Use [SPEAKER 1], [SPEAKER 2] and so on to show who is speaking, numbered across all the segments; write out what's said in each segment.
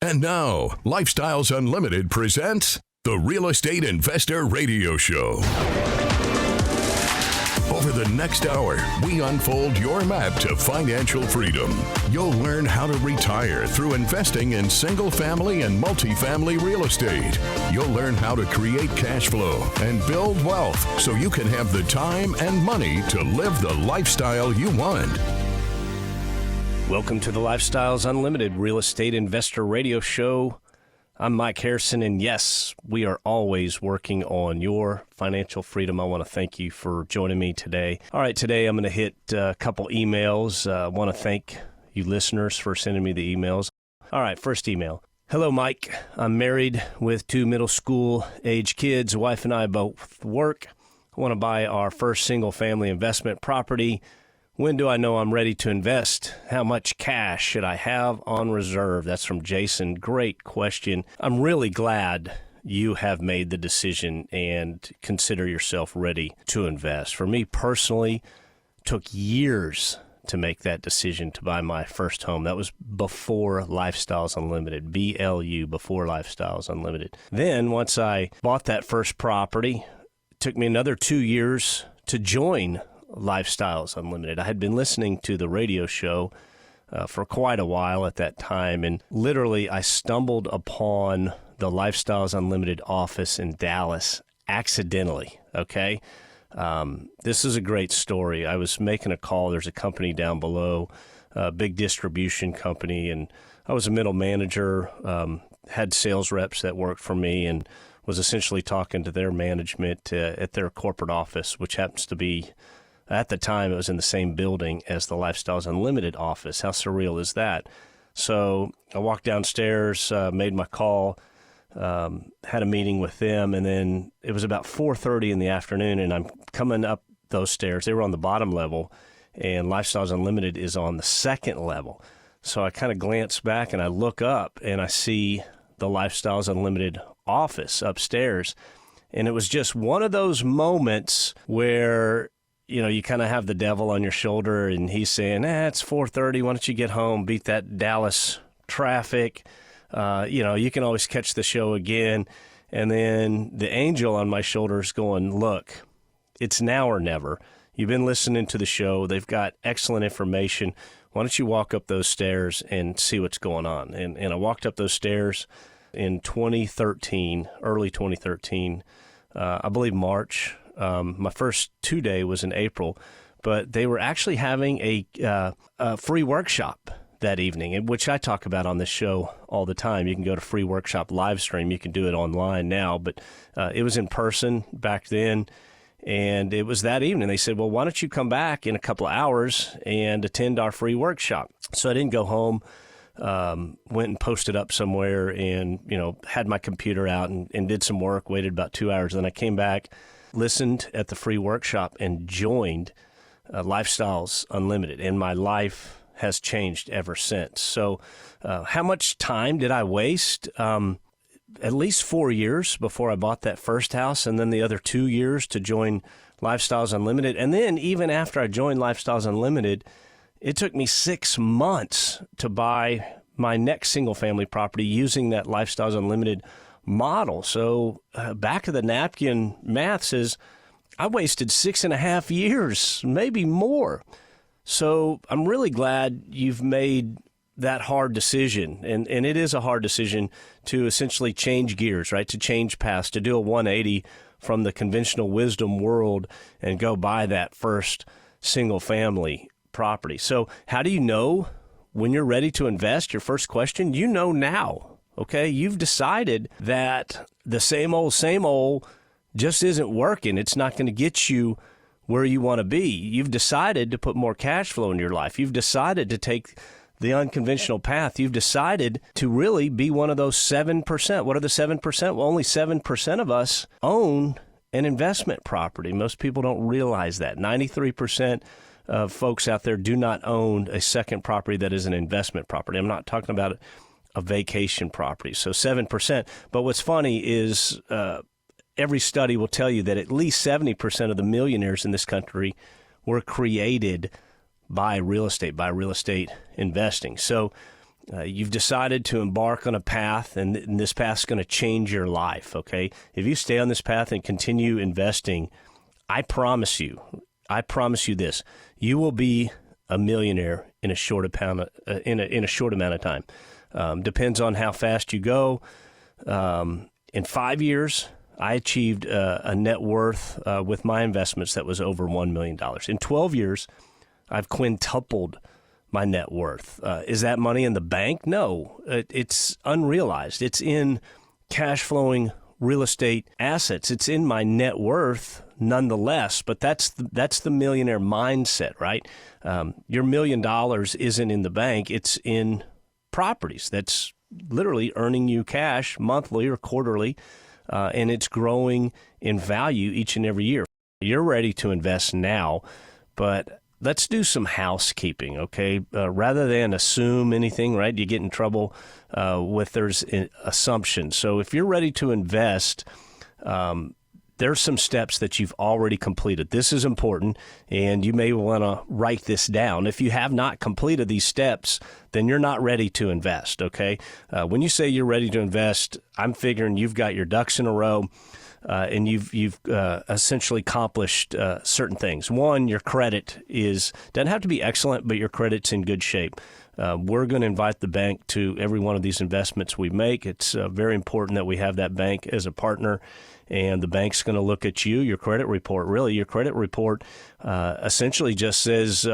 [SPEAKER 1] And now, Lifestyles Unlimited presents the Real Estate Investor Radio Show. Over the next hour, we unfold your map to financial freedom. You'll learn how to retire through investing in single-family and multifamily real estate. You'll learn how to create cash flow and build wealth so you can have the time and money to live the lifestyle you want.
[SPEAKER 2] Welcome to the Lifestyles Unlimited Real Estate Investor Radio Show. I'm Mike Harrison, and yes, we are always working on your financial freedom. I want to thank you for joining me today. All right, today I'm going to hit a couple emails. I want to thank you listeners for sending me the emails. All right, first email. Hello, Mike. I'm married with 2 middle school age kids. Wife and I both work. I want to buy our first single-family investment property. When do I know I'm ready to invest? How much cash should I have on reserve? That's from Jason. Great question. I'm really glad you have made the decision and consider yourself ready to invest. For me personally, it took years to make that decision to buy my first home. That was before Lifestyles Unlimited, BLU, before Lifestyles Unlimited. Then once I bought that first property, it took me another 2 years to join Lifestyles Unlimited. I had been listening to the radio show for quite a while at that time, and literally I stumbled upon the Lifestyles Unlimited office in Dallas accidentally, okay? This is a great story. I was making a call. There's a company down below, a big distribution company, and I was a middle manager, had sales reps that worked for me, and was essentially talking to their management at their corporate office, which happens to be, at the time, it was in the same building as the Lifestyles Unlimited office. How surreal is that? So I walked downstairs, made my call, had a meeting with them, and then it was about 4:30 in the afternoon, and I'm coming up those stairs. They were on the bottom level, and Lifestyles Unlimited is on the second level. So I kind of glance back, and I look up, and I see the Lifestyles Unlimited office upstairs. And it was just one of those moments where, you know, you kind of have the devil on your shoulder, and he's saying, it's 4:30. Why don't you get home, beat that Dallas traffic? You can always catch the show again. And then the angel on my shoulder is going, look, it's now or never. You've been listening to the show. They've got excellent information. Why don't you walk up those stairs and see what's going on? And I walked up those stairs in 2013, early 2013, I believe March. My first 2 day was in April, but they were actually having a free workshop that evening, which I talk about on this show all the time. You can go to free workshop live stream. You can do it online now, but it was in person back then. And it was that evening. They said, well, why don't you come back in a couple of hours and attend our free workshop? So I didn't go home, went and posted up somewhere and, had my computer out and did some work, waited about 2 hours. Then I came back, listened at the free workshop, and joined Lifestyles Unlimited. And my life has changed ever since. So how much time did I waste? At least 4 years before I bought that first house, and then the other 2 years to join Lifestyles Unlimited. And then even after I joined Lifestyles Unlimited, it took me 6 months to buy my next single-family property using that Lifestyles Unlimited model. So back of the napkin math says I wasted 6.5 years, maybe more. So I'm really glad you've made that hard decision. And it is a hard decision to essentially change gears, right? To change paths, to do a 180 from the conventional wisdom world and go buy that first single family property. So how do you know when you're ready to invest? Your first question, you know now. Okay, you've decided that the same old just isn't working. It's not going to get you where you want to be. You've decided to put more cash flow in your life. You've decided to take the unconventional path. You've decided to really be one of those 7%. What are the 7%? Well, only 7% of us own an investment property. Most people don't realize that. 93% of folks out there do not own a second property that is an investment property. I'm not talking about a vacation property. So 7%. But what's funny is every study will tell you that at least 70% of the millionaires in this country were created by real estate investing. So You've decided to embark on a path, and this path's going to change your life, okay? If you stay on this path and continue investing, I promise you this, you will be a millionaire in a short amount of time. Depends on how fast you go. In 5 years, I achieved a net worth with my investments that was over $1 million. In 12 years, I've quintupled my net worth. Is that money in the bank? No, it's unrealized. It's in cash flowing real estate assets. It's in my net worth nonetheless, but that's the millionaire mindset, right? Your $1 million isn't in the bank. It's in properties that's literally earning you cash monthly or quarterly, and it's growing in value each and every year. You're ready to invest now, but let's do some housekeeping, okay? Rather than assume anything, right? You get in trouble with there's assumptions. So if you're ready to invest, there's some steps that you've already completed. This is important, and you may want to write this down. If you have not completed these steps, then you're not ready to invest, okay? When you say you're ready to invest, I'm figuring you've got your ducks in a row. And you've essentially accomplished certain things. One, your credit doesn't have to be excellent, but your credit's in good shape. We're going to invite the bank to every one of these investments we make. It's very important that we have that bank as a partner, and the bank's going to look at you, your credit report. Really, your credit report essentially just says,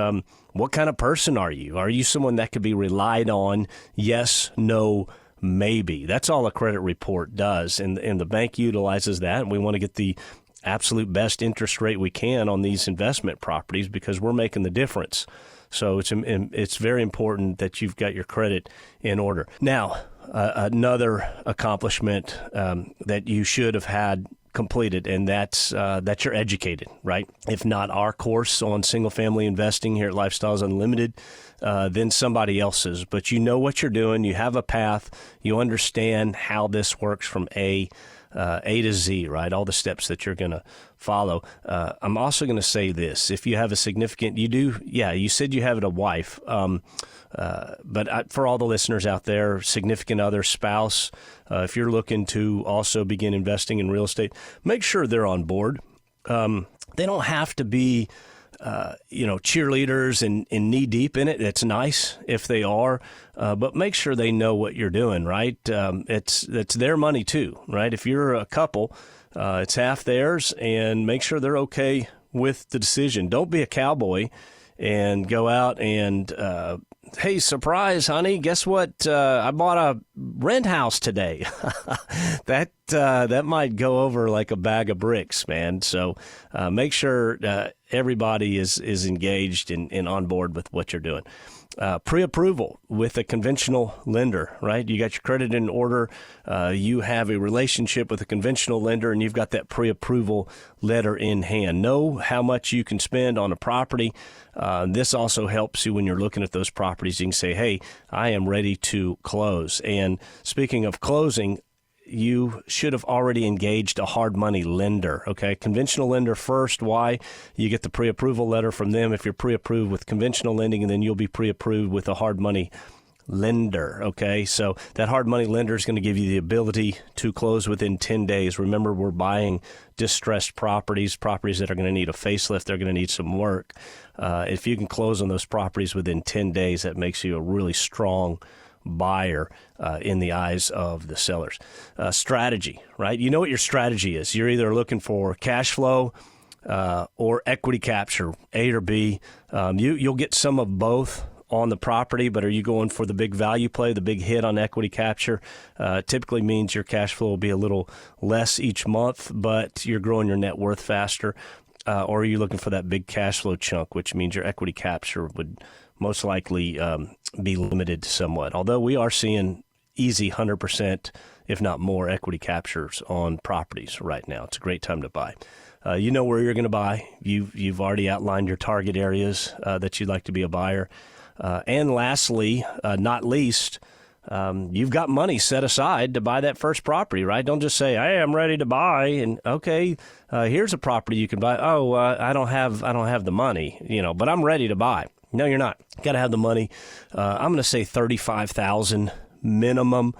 [SPEAKER 2] what kind of person are you? Are you someone that could be relied on? Yes, no, maybe. That's all a credit report does, and the bank utilizes that, and we want to get the absolute best interest rate we can on these investment properties because we're making the difference. So it's very important that you've got your credit in order. Now, another accomplishment that you should have had completed, and that's that you're educated, right? If not our course on single-family investing here at Lifestyles Unlimited, then somebody else's. But you know what you're doing. You have a path. You understand how this works from A to Z, right? All the steps that you're going to follow. I'm also going to say this. If you have a significant, you said you have a wife. But for all the listeners out there, significant other, spouse, if you're looking to also begin investing in real estate, make sure they're on board. They don't have to be, cheerleaders and knee deep in it. It's nice if they are, but make sure they know what you're doing, right? It's their money too, right? If you're a couple, it's half theirs, and make sure they're okay with the decision. Don't be a cowboy and go out and, hey, surprise, honey, guess what? I bought a rent house today. That might go over like a bag of bricks, man. So make sure everybody is engaged and on board with what you're doing. Pre-approval with a conventional lender, right? You got your credit in order. You have a relationship with a conventional lender, and you've got that pre-approval letter in hand. Know how much you can spend on a property. This also helps you when you're looking at those properties. You can say, hey, I am ready to close. And speaking of closing, you should have already engaged a hard money lender, okay? Conventional lender first. Why? You get the pre-approval letter from them if you're pre-approved with conventional lending, and then you'll be pre-approved with a hard money lender, okay? So that hard money lender is going to give you the ability to close within 10 days. Remember, we're buying distressed properties that are going to need a facelift. They're going to need some work. If you can close on those properties within 10 days, that makes you a really strong buyer in the eyes of the sellers. Strategy, right? You know what your strategy is. You're either looking for cash flow or equity capture, A or B. You'll get some of both on the property, but are you going for the big value play, the big hit on equity capture? Typically means your cash flow will be a little less each month, but you're growing your net worth faster. Or are you looking for that big cash flow chunk, which means your equity capture would most likely be limited somewhat. Although we are seeing easy 100%, if not more, equity captures on properties right now. It's a great time to buy. You know where you're going to buy. You've already outlined your target areas that you'd like to be a buyer. And lastly, not least, you've got money set aside to buy that first property, right? Don't just say, hey, I'm ready to buy, and okay, here's a property you can buy. Oh, I don't have the money, but I'm ready to buy. No, you're not. Got to have the money. I'm going to say $35,000 minimum,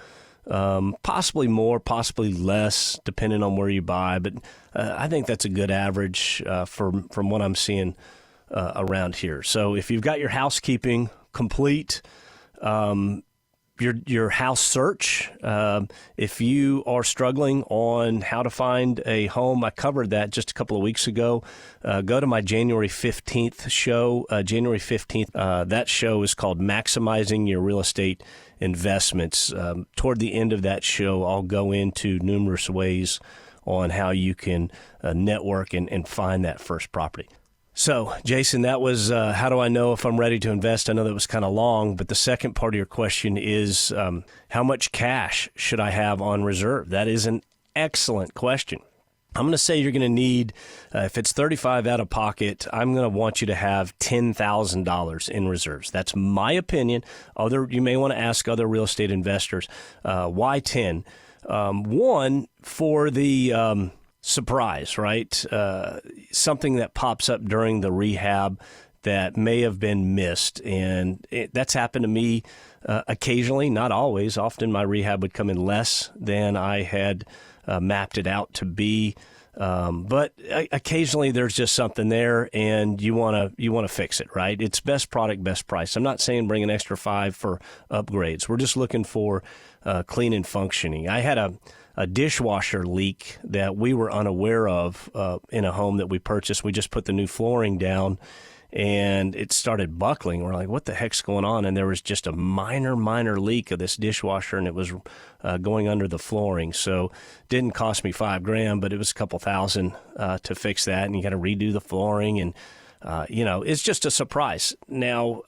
[SPEAKER 2] possibly more, possibly less, depending on where you buy. But I think that's a good average from what I'm seeing around here. So if you've got your housekeeping complete, your house search, if you are struggling on how to find a home, I covered that just a couple of weeks ago. Go to my January 15th show. January 15th, that show is called Maximizing Your Real Estate Investments. Toward the end of that show, I'll go into numerous ways on how you can network and find that first property. So, Jason, that was how do I know if I'm ready to invest? I know that was kind of long, but the second part of your question is how much cash should I have on reserve? That is an excellent question. I'm going to say you're going to need, if it's $35,000 out of pocket, I'm going to want you to have $10,000 in reserves. That's my opinion. You may want to ask other real estate investors, why 10? One, for the surprise, right? Something that pops up during the rehab that may have been missed. And that's happened to me occasionally, not always. Often my rehab would come in less than I had mapped it out to be. But occasionally there's just something there and you want to fix it, right? It's best product, best price. I'm not saying bring an extra $5 for upgrades. We're just looking for clean and functioning. I had a dishwasher leak that we were unaware of in a home that we purchased. We just put the new flooring down and it started buckling. We're like, what the heck's going on? And there was just a minor leak of this dishwasher, and it was going under the flooring. So it didn't cost me $5,000, but it was a couple thousand to fix that. And you got to redo the flooring, and it's just a surprise. Now,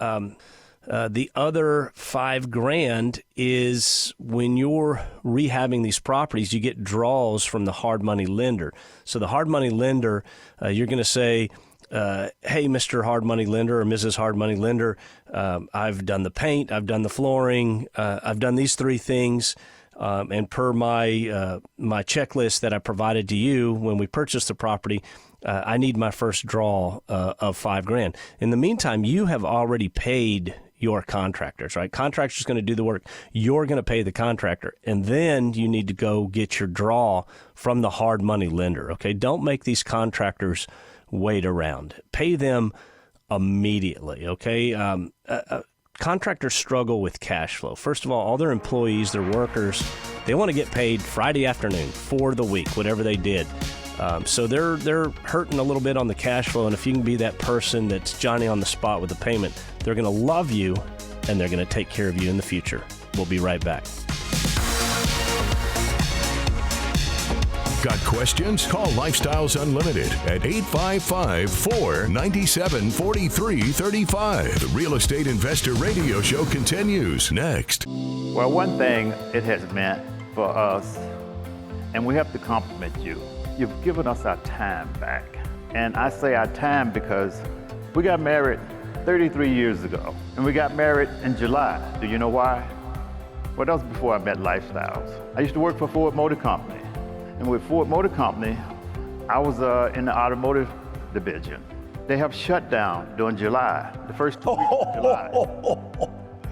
[SPEAKER 2] the other $5,000 is when you're rehabbing these properties, you get draws from the hard money lender. So the hard money lender, you're going to say, hey, Mr. Hard Money Lender or Mrs. Hard Money Lender, I've done the paint, I've done the flooring, I've done these three things, and per my checklist that I provided to you when we purchased the property, I need my first draw of $5,000. In the meantime, you have already paid your contractors, right? Contractor's going to do the work. You're going to pay the contractor, and then you need to go get your draw from the hard money lender, okay? Don't make these contractors wait around. Pay them immediately, okay? Contractors struggle with cash flow. First of all their employees, their workers, they want to get paid Friday afternoon for the week, whatever they did. So they're hurting a little bit on the cash flow, and if you can be that person that's Johnny on the spot with the payment, they're going to love you, and they're going to take care of you in the future. We'll be right back.
[SPEAKER 1] Got questions? Call Lifestyles Unlimited at 855-497-4335. The Real Estate Investor Radio Show continues next.
[SPEAKER 3] Well, one thing it has meant for us, and we have to compliment you, you've given us our time back. And I say our time because we got married 33 years ago, and we got married in July. Do you know why? Well, that was before I met Lifestyles. I used to work for Ford Motor Company. And with Ford Motor Company, I was in the automotive division. They have shut down during July, the first 2 weeks of July.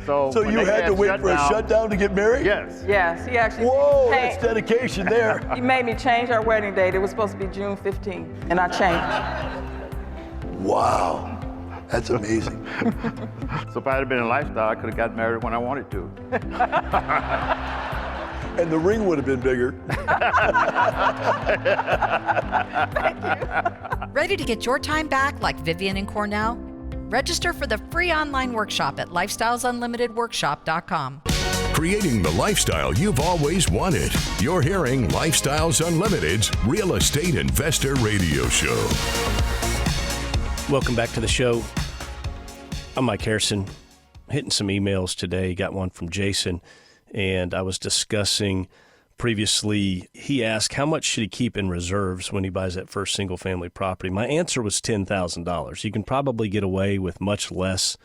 [SPEAKER 3] So
[SPEAKER 4] you had to wait for a shutdown to get married?
[SPEAKER 3] Yes.
[SPEAKER 5] Yes, he actually.
[SPEAKER 4] Whoa, that's dedication there.
[SPEAKER 5] He made me change our wedding date. It was supposed to be June 15th, and I changed it.
[SPEAKER 4] Wow, that's amazing.
[SPEAKER 3] So if I had been in Lifestyle, I could have gotten married when I wanted to.
[SPEAKER 4] And the ring would have been bigger.
[SPEAKER 6] Ready to get your time back like Vivian and Cornell? Register for the free online workshop at lifestylesunlimitedworkshop.com.
[SPEAKER 1] Creating the lifestyle you've always wanted. You're hearing Lifestyles Unlimited's Real Estate Investor Radio Show.
[SPEAKER 2] Welcome back to the show. I'm Mike Harrison. Hitting some emails today. Got one from Jason. And I was discussing previously, he asked how much should he keep in reserves when he buys that first single-family property. My answer was $10,000. You can probably get away with much less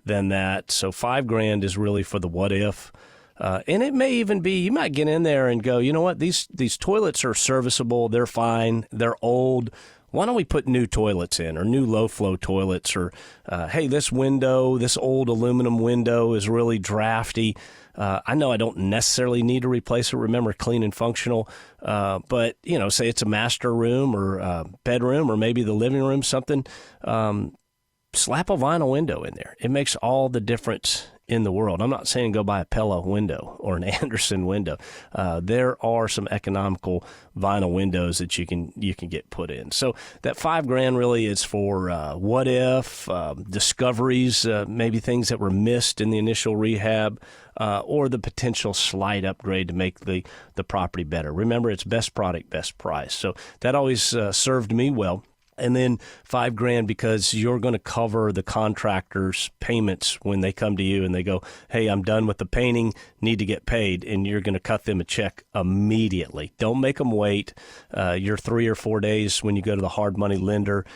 [SPEAKER 2] than that. So $5,000 is really for the what if. And it may even be, you might get in there and go, you know what, these toilets are serviceable, they're fine, they're old. why don't we put new toilets in or new low-flow toilets or, hey, this old aluminum window is really drafty. I know I don't necessarily need to replace it. Remember, clean and functional. But, say it's a master room or bedroom or maybe the living room, something. Slap a vinyl window in there. It makes all the difference in the world. I'm not saying go buy a Pella window or an Anderson window. There are some economical vinyl windows that you can get put in. So that $5,000 really is for what if, discoveries, maybe things that were missed in the initial rehab, or the potential slight upgrade to make the property better. Remember, it's best product, best price. So that always served me well. And then $5,000 because you're going to cover the contractor's payments when they come to you and they go, hey, I'm done with the painting, need to get paid, and you're going to cut them a check immediately. Don't make them wait your 3 or 4 days when you go to the hard money lender,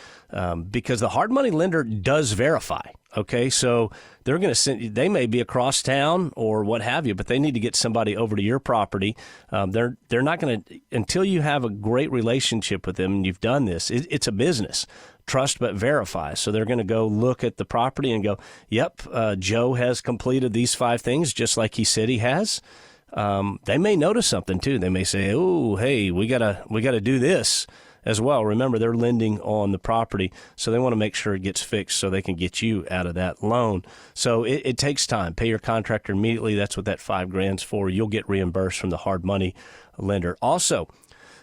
[SPEAKER 2] because the hard money lender does verify. Okay, so they're going to send you, they may be across town or what have you, but they need to get somebody over to your property. They're not going to, until you have a great relationship with them and you've done this, it's a business. Trust but verify. So they're going to go look at the property and go, yep, Joe has completed these 5 things just like he said he has. They may notice something too. They may say, oh, hey, we gotta do this as well. Remember, they're lending on the property, so they want to make sure it gets fixed so they can get you out of that loan. So it takes time. Pay your contractor immediately. That's what that $5,000's for. You'll get reimbursed from the hard money lender. Also,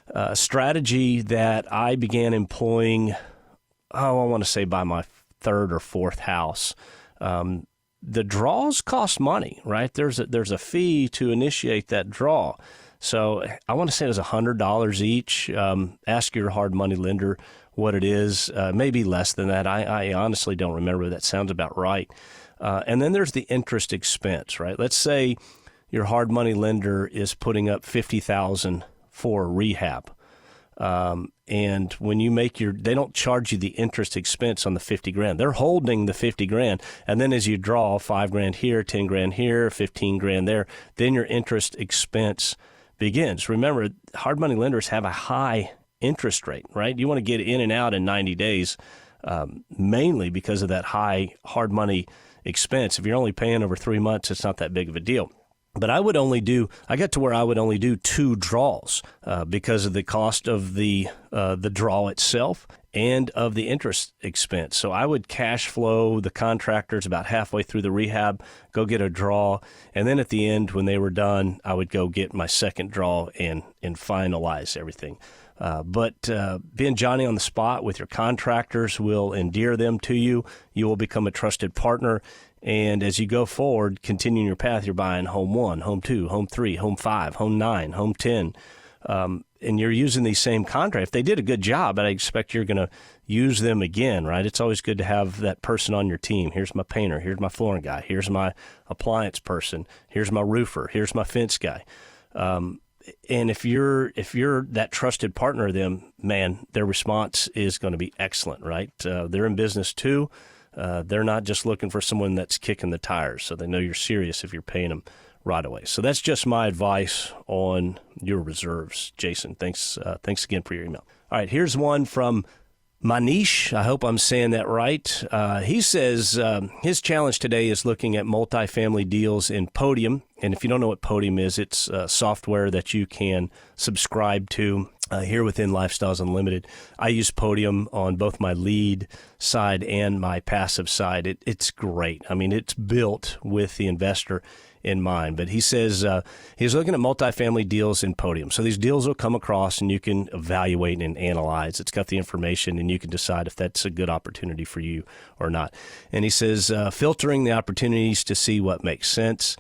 [SPEAKER 2] a strategy that I began employing, I want to say by my 3rd or 4th house. The draws cost money, right? There's a fee to initiate that draw. So I want to say it was $100 each. Ask your hard money lender what it is. Maybe less than that. I honestly don't remember. That sounds about right. And then there's the interest expense, right? Let's say your hard money lender is putting up $50,000 for rehab. And when you make they don't charge you the interest expense on the $50,000. They're holding the $50,000. And then as you draw $5,000 here, $10,000 here, $15,000 there, then your interest expense begins. Remember, hard money lenders have a high interest rate, right? You want to get in and out in 90 days, mainly because of that high hard money expense. If you're only paying over 3 months, it's not that big of a deal. But I got to where I would only do 2 draws because of the cost of the draw itself and of the interest expense. So I would cash flow the contractors about halfway through the rehab, go get a draw, and then at the end when they were done, I would go get my second draw and finalize everything. But being Johnny on the spot with your contractors will endear them to you. You will become a trusted partner. And as you go forward, continuing your path, you're buying home 1, home 2, home 3, home 5, home 9, home 10. And you're using these same contractors. If they did a good job, I expect you're going to use them again, right? It's always good to have that person on your team. Here's my painter. Here's my flooring guy. Here's my appliance person. Here's my roofer. Here's my fence guy. And if you're that trusted partner of them, man, their response is going to be excellent, right? They're in business too. They're not just looking for someone that's kicking the tires, so they know you're serious if you're paying them right away. So that's just my advice on your reserves, Jason. Thanks again for your email. All right, here's one from Manish. I hope I'm saying that right. He says his challenge today is looking at multifamily deals in Podium. And if you don't know what Podium is, it's software that you can subscribe to here within Lifestyles Unlimited. I use Podium on both my lead side and my passive side. It's great. I mean, it's built with the investor in mind. But he says he's looking at multifamily deals in Podium. So these deals will come across and you can evaluate and analyze. It's got the information and you can decide if that's a good opportunity for you or not. And he says filtering the opportunities to see what makes sense,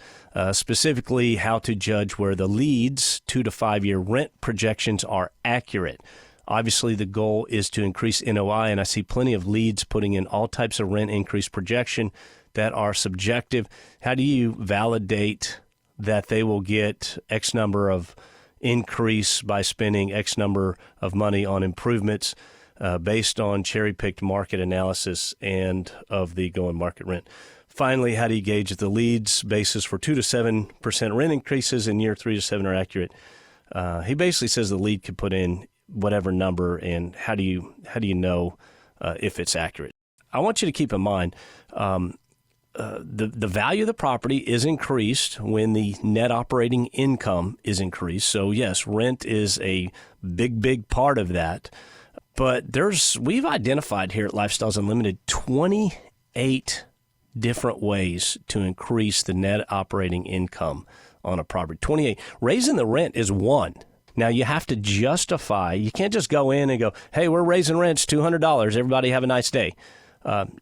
[SPEAKER 2] specifically how to judge where the leads 2 to 5 year rent projections are accurate. Obviously, the goal is to increase NOI, and I see plenty of leads putting in all types of rent increase projection that are subjective. How do you validate that they will get X number of increase by spending X number of money on improvements based on cherry-picked market analysis and of the going market rent? Finally, how do you gauge if the leads basis for 2 to 7% rent increases in year 3 to 7 are accurate? He basically says the lead could put in whatever number, and how do you know if it's accurate? I want you to keep in mind the value of the property is increased when the net operating income is increased. So yes, rent is a big part of that. But we've identified here at Lifestyles Unlimited 28 different ways to increase the net operating income on a property. 28. Raising the rent is one. Now, you have to justify. You can't just go in and go, hey, we're raising rents $200. Everybody have a nice day.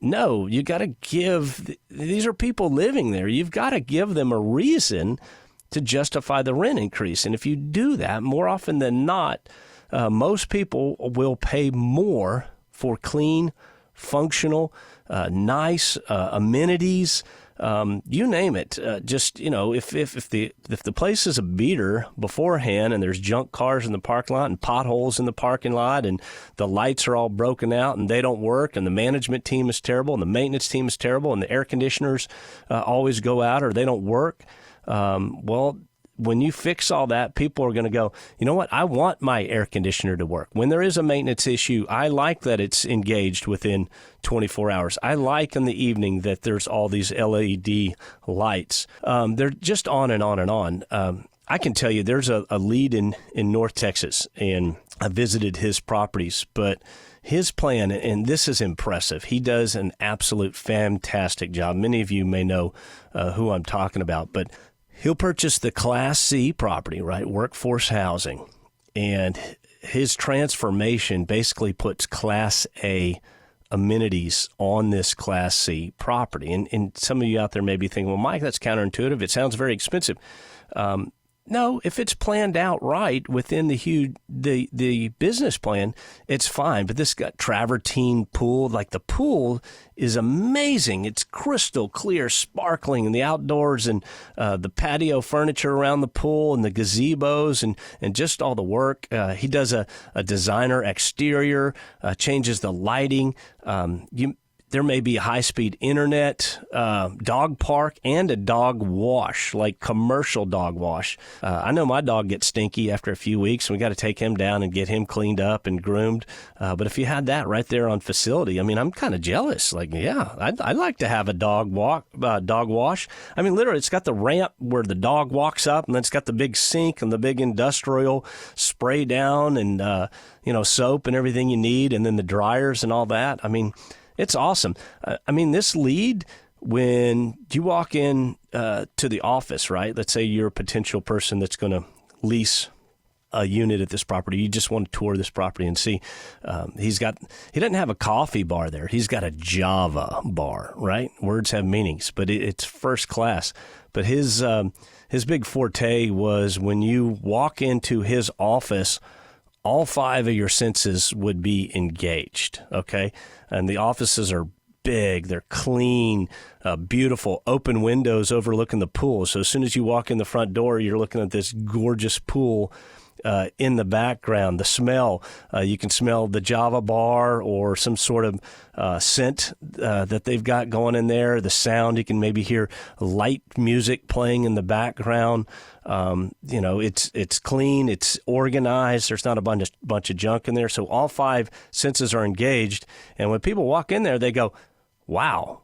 [SPEAKER 2] No, you got to give. These are people living there. You've got to give them a reason to justify the rent increase. And if you do that, more often than not, most people will pay more for clean, functional, nice amenities. You name it. Just, if the place is a beater beforehand and there's junk cars in the parking lot and potholes in the parking lot and the lights are all broken out and they don't work and the management team is terrible and the maintenance team is terrible and the air conditioners always go out or they don't work, well, when you fix all that, people are going to go, you know what? I want my air conditioner to work. When there is a maintenance issue, I like that it's engaged within 24 hours. I like in the evening that there's all these LED lights. They're just on and on and on. I can tell you there's a lead in North Texas, and I visited his properties, but his plan, and this is impressive, he does an absolute fantastic job. Many of you may know who I'm talking about, but he'll purchase the Class C property, right, workforce housing, and his transformation basically puts Class A amenities on this Class C property. And some of you out there may be thinking, well, Mike, that's counterintuitive. It sounds very expensive. No, if it's planned out right within the business plan, it's fine. But this got travertine pool. Like, the pool is amazing. It's crystal clear, sparkling in the outdoors, and the patio furniture around the pool and the gazebos and just all the work. He does a designer exterior, changes the lighting. There may be a high-speed internet, dog park, and a dog wash, like commercial dog wash. I know my dog gets stinky after a few weeks, and we got to take him down and get him cleaned up and groomed. But if you had that right there on facility, I mean, I'm kind of jealous. Like, yeah, I'd like to have a dog wash. I mean, literally, it's got the ramp where the dog walks up, and then it's got the big sink and the big industrial spray down and, soap and everything you need, and then the dryers and all that. I mean, it's awesome. I mean, this lead, when you walk in to the office, right? Let's say you're a potential person that's going to lease a unit at this property. You just want to tour this property and see. He doesn't have a coffee bar there. He's got a Java bar, right? Words have meanings, but it's first class. But his big forte was when you walk into his office, all 5 of your senses would be engaged, okay? And the offices are big, they're clean, beautiful, open windows overlooking the pool. So as soon as you walk in the front door, you're looking at this gorgeous pool in the background. The smell, you can smell the Java bar or some sort of scent that they've got going in there. The sound, you can maybe hear light music playing in the background. It's clean, it's organized. There's not a bunch of junk in there. So all 5 senses are engaged. And when people walk in there, they go, wow,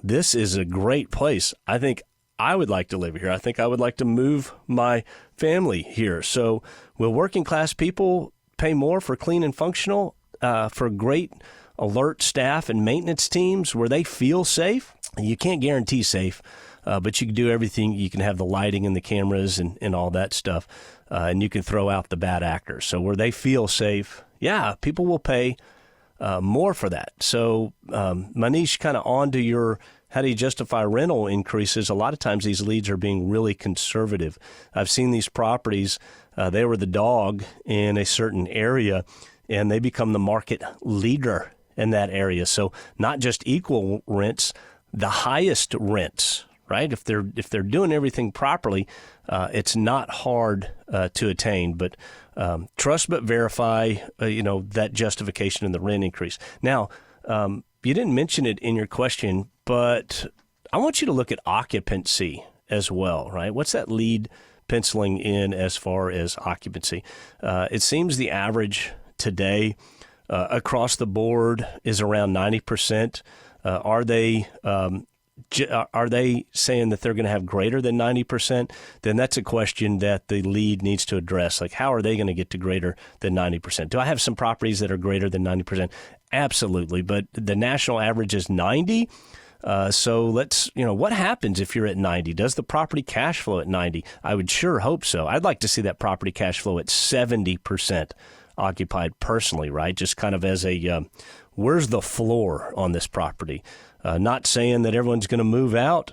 [SPEAKER 2] this is a great place. I think I would like to live here. I think I would like to move my family here. So will working class people pay more for clean and functional, for great alert staff and maintenance teams where they feel safe? You can't guarantee safe, but you can do everything. You can have the lighting and the cameras and all that stuff, and you can throw out the bad actors. So where they feel safe, yeah, people will pay more for that. So Manish, kind of onto your how do you justify rental increases? A lot of times these leads are being really conservative. I've seen these properties, they were the dog in a certain area, and they become the market leader in that area. So not just equal rents, the highest rents, right? If they're doing everything properly, it's not hard to attain. But trust but verify, that justification in the rent increase. Now, you didn't mention it in your question, but I want you to look at occupancy as well, right? What's that lead penciling in as far as occupancy. It seems the average today across the board is around 90%. Are they saying that they're going to have greater than 90%? Then that's a question that the lead needs to address. Like, how are they going to get to greater than 90%? Do I have some properties that are greater than 90%? Absolutely. But the national average is 90. So let's, what happens if you're at 90? Does the property cash flow at 90? I would sure hope so. I'd like to see that property cash flow at 70% occupied personally, right? Just kind of as a, where's the floor on this property? Not saying that everyone's going to move out.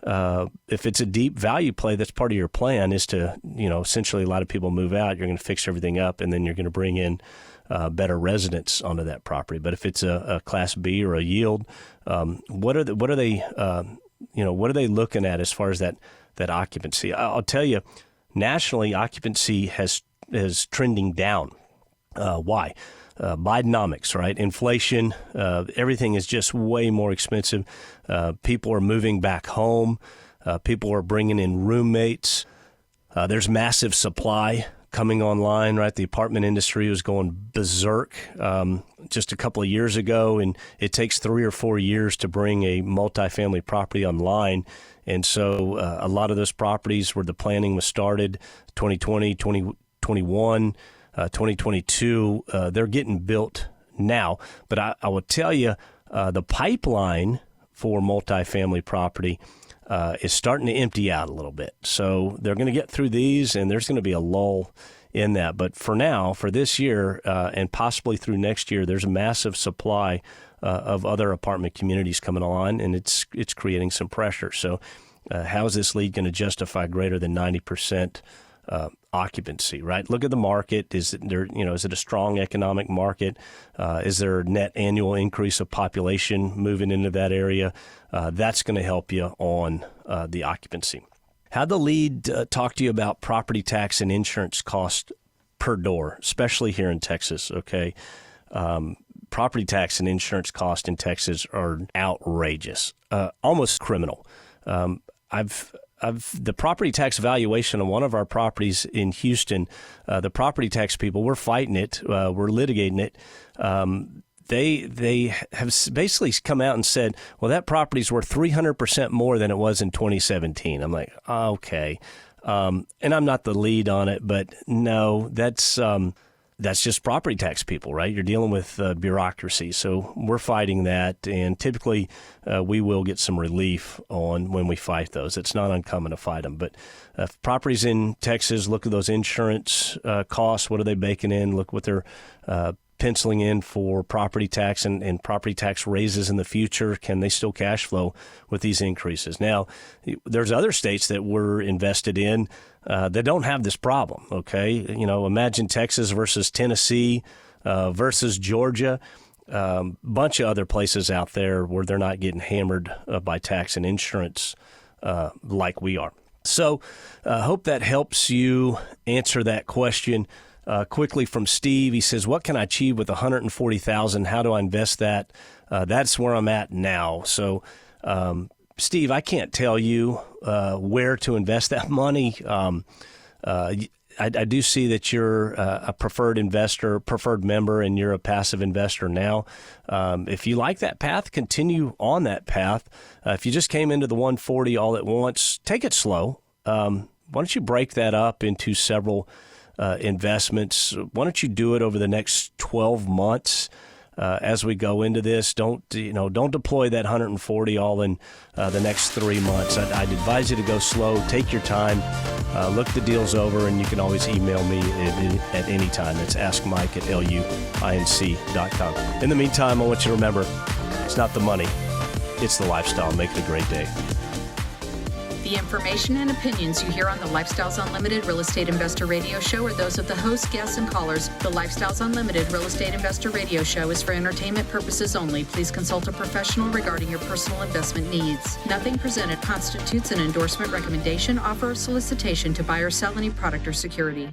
[SPEAKER 2] If it's a deep value play, that's part of your plan is to, essentially a lot of people move out. You're going to fix everything up, and then you're going to bring in better residents onto that property. But if it's a Class B or a yield, what are they looking at as far as that occupancy? I'll tell you, nationally, occupancy is trending down. Why? Bidenomics, right? Inflation, everything is just way more expensive. People are moving back home. People are bringing in roommates. There's massive supply coming online, right? The apartment industry was going berserk just a couple of years ago, and it takes 3 or 4 years to bring a multifamily property online. And so a lot of those properties where the planning was started, 2020, 2021, 2022, they're getting built now. But I will tell you, the pipeline for multifamily property is starting to empty out a little bit. So they're going to get through these, and there's going to be a lull in that. But for now, for this year, and possibly through next year, there's a massive supply of other apartment communities coming on, and it's creating some pressure. So how is this lead going to justify greater than 90% occupancy, right? Look at the market. Is it a strong economic market? Is there a net annual increase of population moving into that area? That's going to help you on the occupancy. How'd the lead talk to you about property tax and insurance cost per door, especially here in Texas, okay? Property tax and insurance cost in Texas are outrageous, almost criminal. The property tax valuation on one of our properties in Houston, the property tax people, we're fighting it, we're litigating it. They have basically come out and said, well, that property's worth 300% more than it was in 2017. I'm like, okay. And I'm not the lead on it, but no, that's just property tax people, right? You're dealing with bureaucracy. So we're fighting that, and typically we will get some relief on when we fight those. It's not uncommon to fight them. But properties in Texas, look at those insurance costs. What are they baking in? Look what they're penciling in for property tax and property tax raises in the future. Can they still cash flow with these increases? Now, there's other states that we're invested in that don't have this problem, okay? Imagine Texas versus Tennessee versus Georgia, bunch of other places out there where they're not getting hammered by tax and insurance like we are. So I hope that helps you answer that question. Quickly from Steve, he says, what can I achieve with $140,000? How do I invest that? That's where I'm at now. So, Steve, I can't tell you where to invest that money. I do see that you're a preferred investor, preferred member, and you're a passive investor now. If you like that path, continue on that path. If you just came into the 140 all at once, take it slow. Why don't you break that up into several investments? Why don't you do it over the next 12 months as we go into this? Don't deploy that 140 all in the next 3 months. I'd advise you to go slow, take your time, look the deals over, and you can always email me at any time. It's askmike@luinc.com. In the meantime, I want you to remember, it's not the money, it's the lifestyle. Make it a great day.
[SPEAKER 7] The information and opinions you hear on the Lifestyles Unlimited Real Estate Investor Radio Show are those of the host, guests, and callers. The Lifestyles Unlimited Real Estate Investor Radio Show is for entertainment purposes only. Please consult a professional regarding your personal investment needs. Nothing presented constitutes an endorsement, recommendation, offer, or solicitation to buy or sell any product or security.